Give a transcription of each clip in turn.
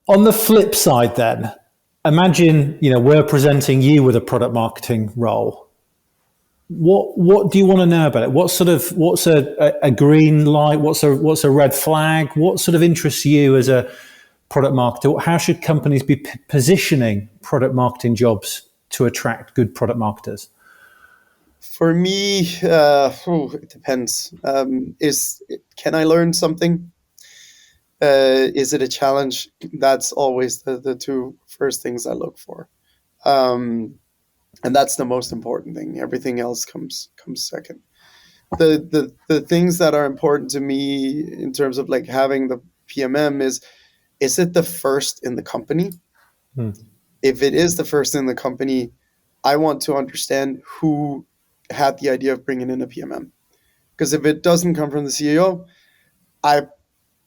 On the flip side, then, imagine we're presenting you with a product marketing role. What do you want to know about it? What's a green light? What's a red flag? What sort of interests you as a product marketer? How should companies be positioning product marketing jobs to attract good product marketers? For me, it depends. Can I learn something? Is it a challenge? That's always the two first things I look for, and that's the most important thing. Everything else comes second. The things that are important to me in terms of like having the PMM is it the first in the company? If it is the first in the company, I want to understand who had the idea of bringing in a PMM. Because if it doesn't come from the CEO, I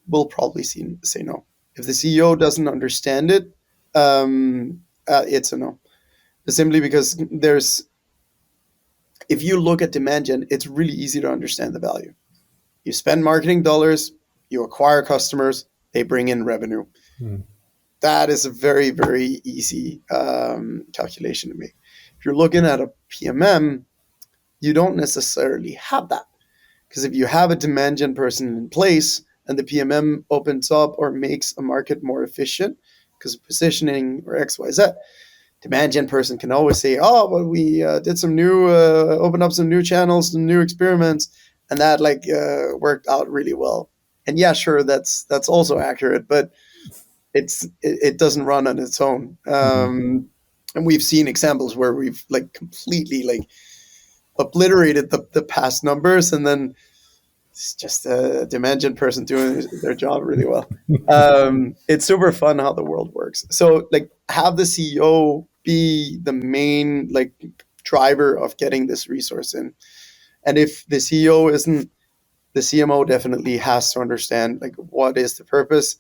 will probably say no. If the CEO doesn't understand it, it's a no. Simply because if you look at demand gen, it's really easy to understand the value. You spend marketing dollars, you acquire customers, they bring in revenue. That is a very, very easy calculation to make. If you're looking at a PMM, you don't necessarily have that. Because if you have a demand gen person in place and the PMM opens up or makes a market more efficient because of positioning or XYZ, demand gen person can always say, oh, well, we did some new, opened up some new channels, some new experiments, and that worked out really well. And yeah, sure, that's also accurate, but it doesn't run on its own. And we've seen examples where we've completely obliterated the past numbers, and then it's just a demand gen person doing their job really well. It's super fun how the world works. So have the CEO be the main driver of getting this resource in. And if the CEO isn't, the CMO definitely has to understand what is the purpose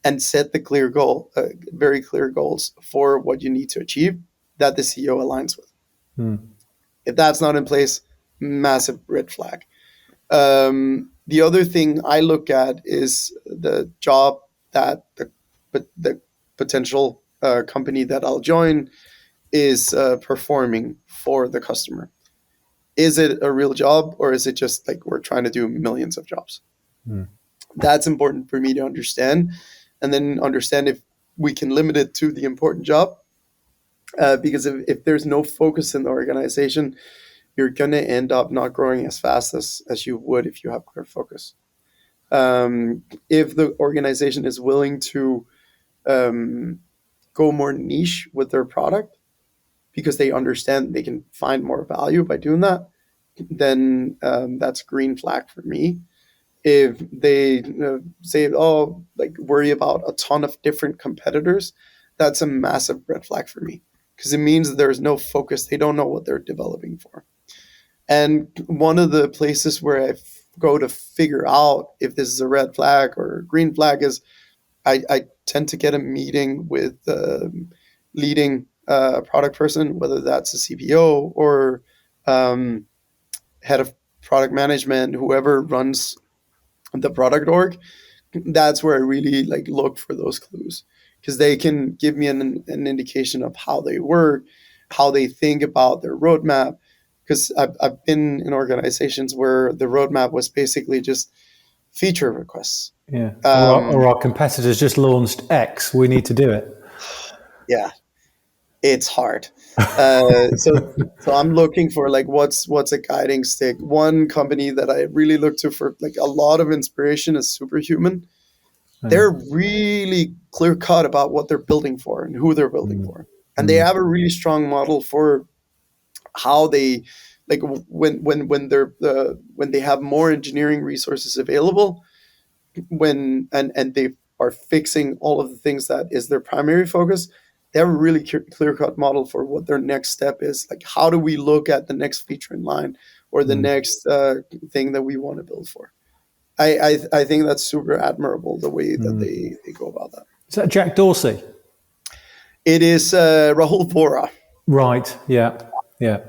and set the clear goal, very clear goals for what you need to achieve that the CEO aligns with. If that's not in place, massive red flag. The other thing I look at is the job that the potential company that I'll join is performing for the customer. Is it a real job, or is it just we're trying to do millions of jobs? That's important for me to understand, and then understand if we can limit it to the important job. Because if there's no focus in the organization, you're going to end up not growing as fast as you would if you have clear focus. If the organization is willing to go more niche with their product because they understand they can find more value by doing that, then that's a green flag for me. If they say, worry about a ton of different competitors, that's a massive red flag for me, because it means that there's no focus. They don't know what they're developing for. And one of the places where I go to figure out if this is a red flag or a green flag is I tend to get a meeting with the leading product person, whether that's a CPO or head of product management, whoever runs the product org. That's where I really look for those clues, because they can give me an indication of how they work, how they think about their roadmap. Because I've been in organizations where the roadmap was basically just feature requests. Yeah. Or our competitors just launched X. We need to do it. Yeah, it's hard. So I'm looking for what's a guiding stick. One company that I really look to for a lot of inspiration is Superhuman. They're really clear cut about what they're building for and who they're building for, and they have a really strong model for how they when they have more engineering resources available, and they are fixing all of the things that is their primary focus. They have a really clear-cut model for what their next step is. How do we look at the next feature in line or the next thing that we want to build for? I think that's super admirable, the way that they go about that. Is that Jack Dorsey? It is Rahul Vora. Right. Yeah. Yeah.